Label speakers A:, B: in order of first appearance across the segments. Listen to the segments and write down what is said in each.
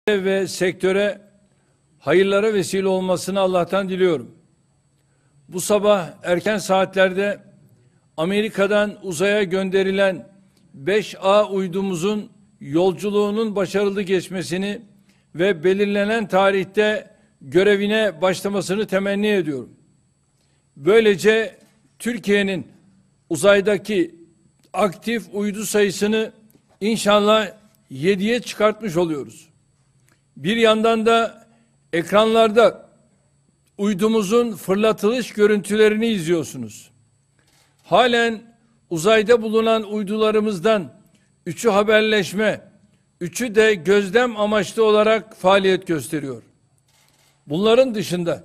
A: ve sektöre hayırlara vesile olmasını Allah'tan diliyorum. Bu sabah erken saatlerde Amerika'dan uzaya gönderilen 5A uydumuzun yolculuğunun başarılı geçmesini ve belirlenen tarihte görevine başlamasını temenni ediyorum. Böylece Türkiye'nin uzaydaki aktif uydu sayısını inşallah 7'ye çıkartmış oluyoruz. Bir yandan da ekranlarda uydumuzun fırlatılış görüntülerini izliyorsunuz. Halen uzayda bulunan uydularımızdan 3'ü haberleşme, 3'ü de gözlem amaçlı olarak faaliyet gösteriyor. Bunların dışında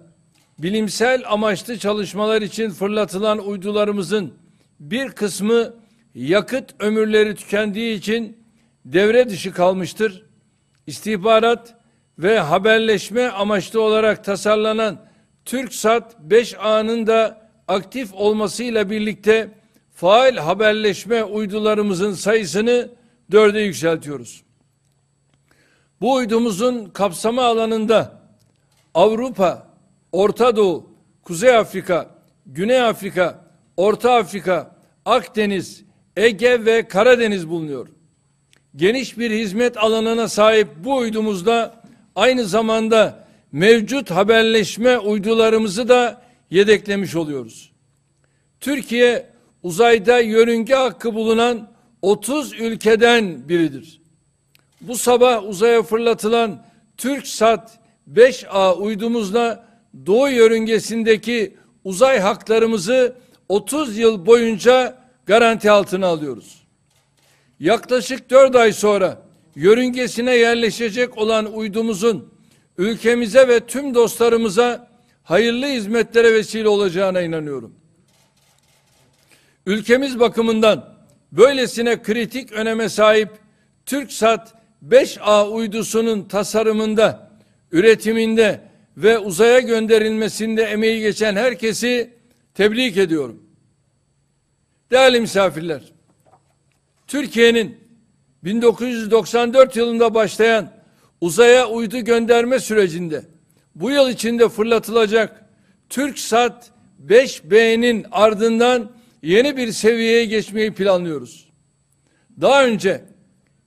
A: bilimsel amaçlı çalışmalar için fırlatılan uydularımızın bir kısmı yakıt ömürleri tükendiği için devre dışı kalmıştır. İstihbarat ve haberleşme amaçlı olarak tasarlanan TürkSat 5A'nın da aktif olmasıyla birlikte faal haberleşme uydularımızın sayısını 4'e yükseltiyoruz. Bu uydumuzun kapsama alanında Avrupa, Orta Doğu, Kuzey Afrika, Güney Afrika, Orta Afrika, Akdeniz, Ege ve Karadeniz bulunuyor. Geniş bir hizmet alanına sahip bu uydumuzda aynı zamanda mevcut haberleşme uydularımızı da yedeklemiş oluyoruz. Türkiye uzayda yörünge hakkı bulunan 30 ülkeden biridir. Bu sabah uzaya fırlatılan TürkSat 5A uydumuzla Doğu yörüngesindeki uzay haklarımızı 30 yıl boyunca garanti altına alıyoruz. Yaklaşık 4 ay sonra yörüngesine yerleşecek olan uydumuzun ülkemize ve tüm dostlarımıza hayırlı hizmetlere vesile olacağına inanıyorum. Ülkemiz bakımından böylesine kritik öneme sahip TürkSat 5A uydusunun tasarımında, üretiminde ve uzaya gönderilmesinde emeği geçen herkesi tebrik ediyorum. Değerli misafirler, Türkiye'nin 1994 yılında başlayan uzaya uydu gönderme sürecinde bu yıl içinde fırlatılacak TürkSat 5B'nin ardından yeni bir seviyeye geçmeyi planlıyoruz. Daha önce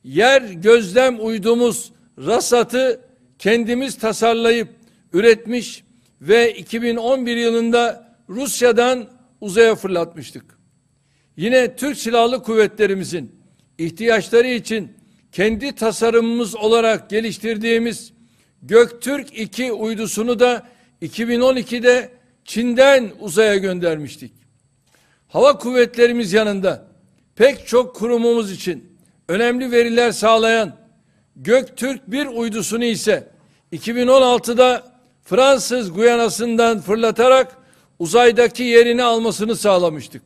A: yer gözlem uydumuz RASAT'ı kendimiz tasarlayıp üretmiş ve 2011 yılında Rusya'dan uzaya fırlatmıştık. Yine Türk Silahlı Kuvvetlerimizin ihtiyaçları için kendi tasarımımız olarak geliştirdiğimiz Göktürk 2 uydusunu da 2012'de Çin'den uzaya göndermiştik. Hava kuvvetlerimiz yanında pek çok kurumumuz için önemli veriler sağlayan Göktürk 1 uydusunu ise 2016'da Fransız Guyana'sından fırlatarak uzaydaki yerini almasını sağlamıştık.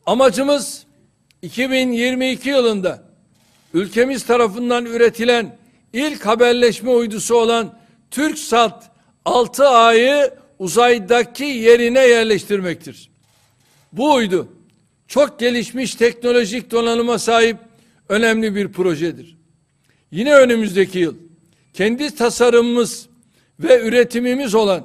A: Amacımız 2022 yılında ülkemiz tarafından üretilen ilk haberleşme uydusu olan TürkSat 6A'yı uzaydaki yerine yerleştirmektir. Bu uydu çok gelişmiş teknolojik donanıma sahip önemli bir projedir. Yine önümüzdeki yıl kendi tasarımımız ve üretimimiz olan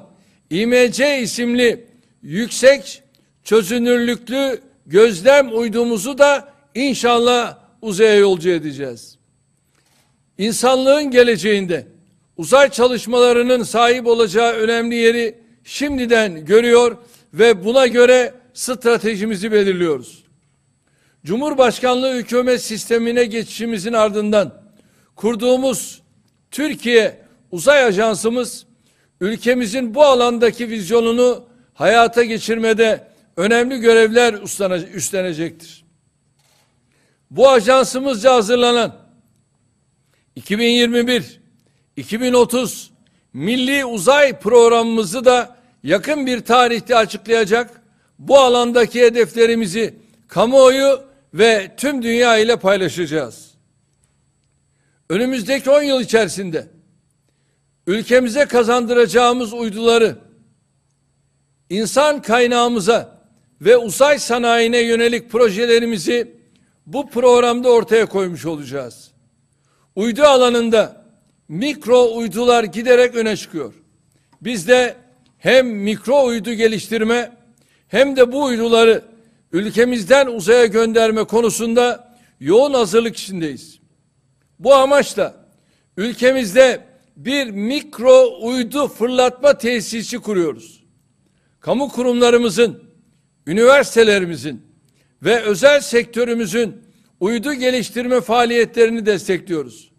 A: İMC isimli yüksek çözünürlüklü gözlem uydumuzu da inşallah uzaya yolcu edeceğiz. İnsanlığın geleceğinde uzay çalışmalarının sahip olacağı önemli yeri şimdiden görüyor ve buna göre stratejimizi belirliyoruz. Cumhurbaşkanlığı hükümet sistemine geçişimizin ardından kurduğumuz Türkiye Uzay Ajansımız ülkemizin bu alandaki vizyonunu hayata geçirmede önemli görevler üstlenecektir. Bu ajansımızca hazırlanan 2021-2030 Milli Uzay Programımızı da yakın bir tarihte açıklayacak, bu alandaki hedeflerimizi kamuoyu ve tüm dünya ile paylaşacağız. Önümüzdeki 10 yıl içerisinde ülkemize kazandıracağımız uyduları insan kaynağımıza ve uzay sanayine yönelik projelerimizi bu programda ortaya koymuş olacağız. Uydu alanında mikro uydular giderek öne çıkıyor. Biz de hem mikro uydu geliştirme hem de bu uyduları ülkemizden uzaya gönderme konusunda yoğun hazırlık içindeyiz. Bu amaçla ülkemizde bir mikro uydu fırlatma tesisi kuruyoruz. Kamu kurumlarımızın, üniversitelerimizin ve özel sektörümüzün uydu geliştirme faaliyetlerini destekliyoruz.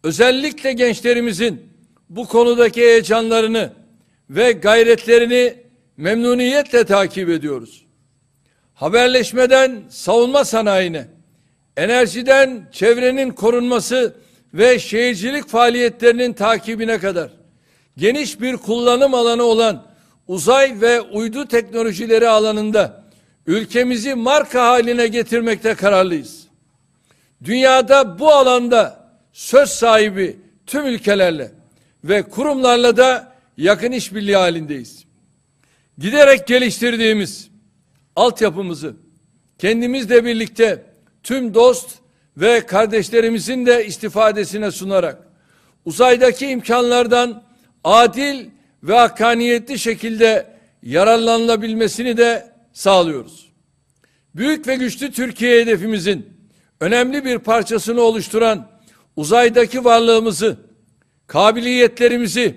A: Özellikle gençlerimizin bu konudaki heyecanlarını ve gayretlerini memnuniyetle takip ediyoruz. Haberleşmeden savunma sanayine, enerjiden çevrenin korunması ve şehircilik faaliyetlerinin takibine kadar geniş bir kullanım alanı olan uzay ve uydu teknolojileri alanında ülkemizi marka haline getirmekte kararlıyız. Dünyada bu alanda söz sahibi tüm ülkelerle ve kurumlarla da yakın işbirliği halindeyiz. Giderek geliştirdiğimiz altyapımızı kendimizle birlikte tüm dost ve kardeşlerimizin de istifadesine sunarak uzaydaki imkanlardan adil ve hakkaniyetli şekilde yararlanılabilmesini de sağlıyoruz. Büyük ve güçlü Türkiye hedefimizin önemli bir parçasını oluşturan uzaydaki varlığımızı, kabiliyetlerimizi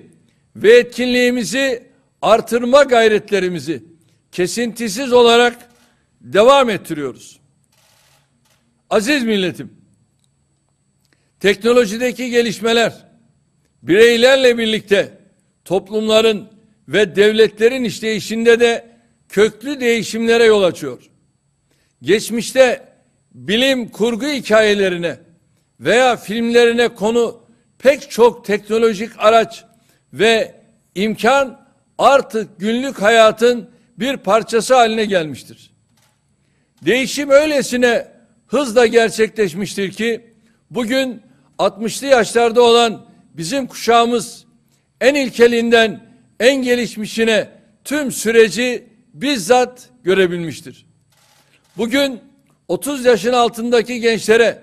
A: ve etkinliğimizi artırma gayretlerimizi kesintisiz olarak devam ettiriyoruz. Aziz milletim, teknolojideki gelişmeler bireylerle birlikte toplumların ve devletlerin işleyişinde de köklü değişimlere yol açıyor. Geçmişte bilim kurgu hikayelerine veya filmlerine konu pek çok teknolojik araç ve imkan artık günlük hayatın bir parçası haline gelmiştir. Değişim öylesine hızla gerçekleşmiştir ki bugün 60'lı yaşlarda olan bizim kuşağımız en ilkelinden en gelişmişine tüm süreci bizzat görebilmiştir. Bugün 30 yaşın altındaki gençlere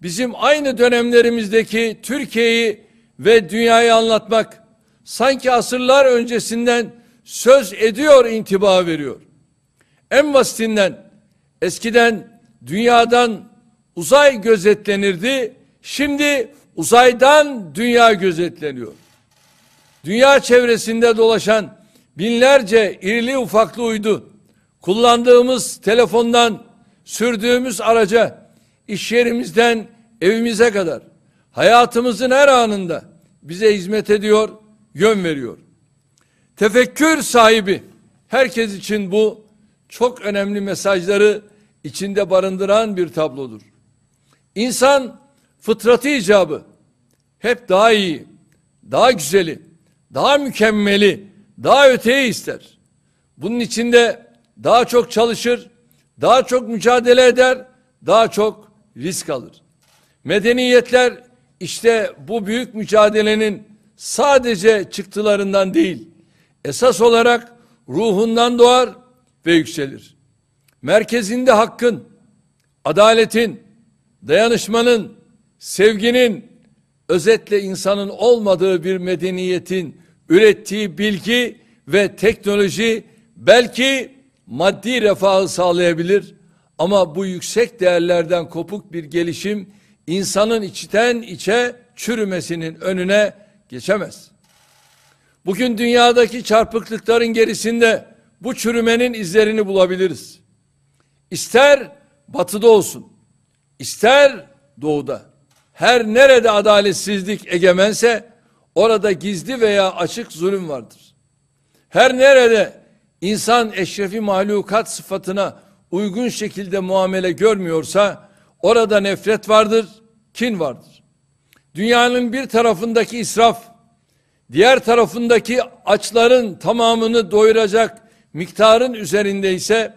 A: bizim aynı dönemlerimizdeki Türkiye'yi ve dünyayı anlatmak sanki asırlar öncesinden söz ediyor intiba veriyor. En basitinden eskiden dünyadan uzay gözetlenirdi, şimdi uzaydan dünya gözetleniyor. Dünya çevresinde dolaşan binlerce irili ufaklı uydu, kullandığımız telefondan sürdüğümüz araca, iş yerimizden evimize kadar hayatımızın her anında bize hizmet ediyor, yön veriyor. Tefekkür sahibi herkes için bu çok önemli mesajları içinde barındıran bir tablodur. İnsan fıtratı icabı hep daha iyi, daha güzeli, daha mükemmeli, daha öteyi ister. Bunun içinde daha çok çalışır, daha çok mücadele eder, daha çok risk alır. Medeniyetler işte bu büyük mücadelenin sadece çıktılarından değil, esas olarak ruhundan doğar ve yükselir. Merkezinde hakkın, adaletin, dayanışmanın, sevginin, özetle insanın olmadığı bir medeniyetin ürettiği bilgi ve teknoloji belki maddi refahı sağlayabilir ama bu yüksek değerlerden kopuk bir gelişim insanın içten içe çürümesinin önüne geçemez. Bugün dünyadaki çarpıklıkların gerisinde bu çürümenin izlerini bulabiliriz. İster batıda olsun, ister doğuda, her nerede adaletsizlik egemense orada gizli veya açık zulüm vardır. Her nerede insan eşrefi mahlukat sıfatına uygun şekilde muamele görmüyorsa orada nefret vardır, kin vardır. Dünyanın bir tarafındaki israf, diğer tarafındaki açların tamamını doyuracak miktarın üzerinde ise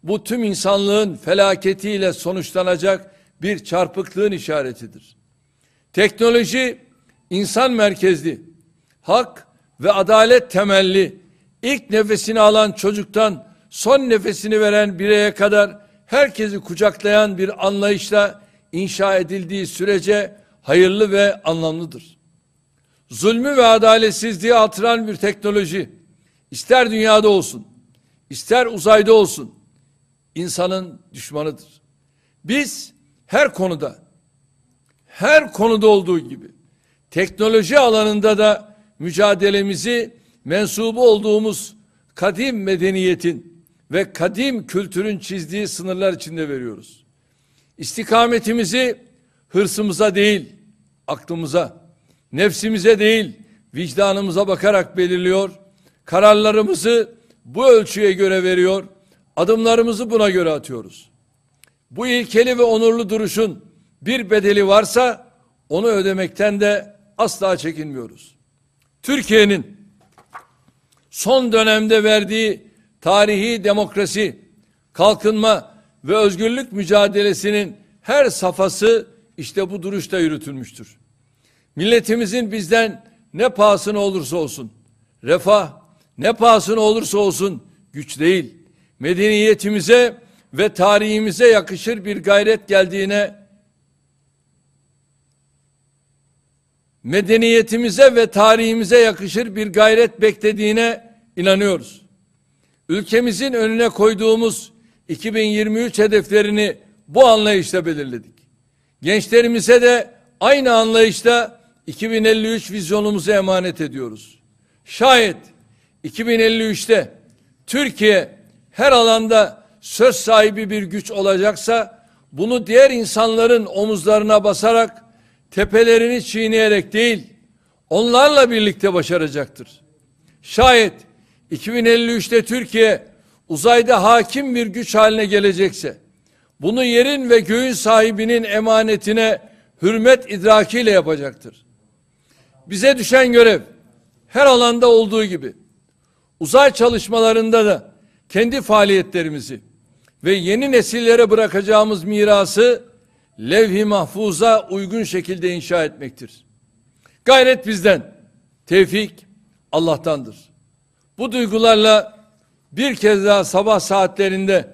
A: bu tüm insanlığın felaketiyle sonuçlanacak bir çarpıklığın işaretidir. Teknoloji insan merkezli, hak ve adalet temelli, ilk nefesini alan çocuktan son nefesini veren bireye kadar herkesi kucaklayan bir anlayışla inşa edildiği sürece hayırlı ve anlamlıdır. zulmü ve adaletsizliği artıran bir teknoloji, ister dünyada olsun, ister uzayda olsun, insanın düşmanıdır. Biz her konuda olduğu gibi teknoloji alanında da mücadelemizi mensubu olduğumuz kadim medeniyetin ve kadim kültürün çizdiği sınırlar içinde veriyoruz. İstikametimizi hırsımıza değil, aklımıza, nefsimize değil, vicdanımıza bakarak belirliyor. Kararlarımızı bu ölçüye göre veriyor. Adımlarımızı buna göre atıyoruz. Bu ilkeli ve onurlu duruşun bir bedeli varsa onu ödemekten de asla çekinmiyoruz. Türkiye'nin son dönemde verdiği tarihi demokrasi, kalkınma ve özgürlük mücadelesinin her safhası işte bu duruşta yürütülmüştür. Milletimizin bizden ne pahasına olursa olsun, refah ne pahasına olursa olsun güç değil, medeniyetimize ve tarihimize yakışır bir gayret geldiğine, medeniyetimize ve tarihimize yakışır bir gayret beklediğine inanıyoruz. Ülkemizin önüne koyduğumuz 2023 hedeflerini bu anlayışla belirledik. Gençlerimize de aynı anlayışla 2053 vizyonumuzu emanet ediyoruz. Şayet 2053'te Türkiye her alanda söz sahibi bir güç olacaksa bunu diğer insanların omuzlarına basarak, tepelerini çiğneyerek değil, onlarla birlikte başaracaktır. Şayet 2053'te Türkiye uzayda hakim bir güç haline gelecekse, bunu yerin ve göğün sahibinin emanetine hürmet idrakiyle yapacaktır. Bize düşen görev, her alanda olduğu gibi, uzay çalışmalarında da kendi faaliyetlerimizi ve yeni nesillere bırakacağımız mirası levh-i mahfuza uygun şekilde inşa etmektir. Gayret bizden, tevfik Allah'tandır. Bu duygularla bir kez daha sabah saatlerinde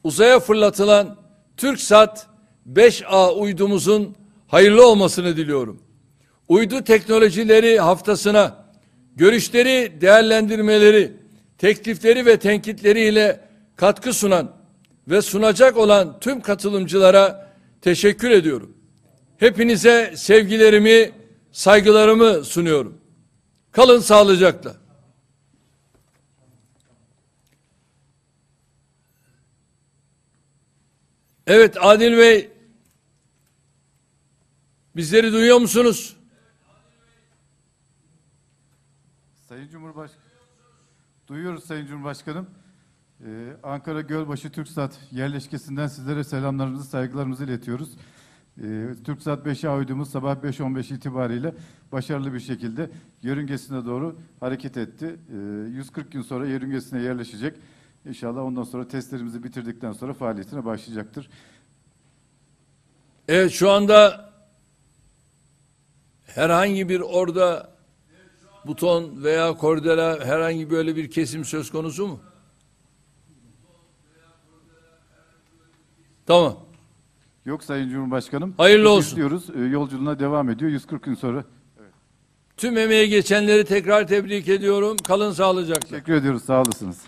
A: uzaya fırlatılan TürkSat 5A uydumuzun hayırlı olmasını diliyorum. Uydu teknolojileri haftasına görüşleri, değerlendirmeleri, teklifleri ve tenkitleriyle katkı sunan ve sunacak olan tüm katılımcılara teşekkür ediyorum. Hepinize sevgilerimi, saygılarımı sunuyorum. Kalın sağlıcakla. Evet Adil Bey, bizleri duyuyor musunuz?
B: Sayın Cumhurbaşkanım, duyuyoruz Sayın Cumhurbaşkanım. Ankara Gölbaşı TürkSat yerleşkesinden sizlere selamlarımızı, saygılarımızı iletiyoruz. TürkSat 5A uydumuz sabah 5:15 itibariyle başarılı bir şekilde yörüngesine doğru hareket etti. 140 gün sonra yörüngesine yerleşecek. İnşallah ondan sonra testlerimizi bitirdikten sonra faaliyetine başlayacaktır.
A: Evet, şu anda herhangi bir orada buton veya kordela herhangi böyle bir kesim söz konusu mu? Tamam.
B: Yok Sayın Cumhurbaşkanım.
A: Hayırlı olsun.
B: Diyoruz, yolculuğuna devam ediyor 140 gün sonra. Evet.
A: Tüm emeği geçenleri tekrar tebrik ediyorum. Kalın sağlıcakla.
B: Teşekkür ediyoruz. Sağ olasınız.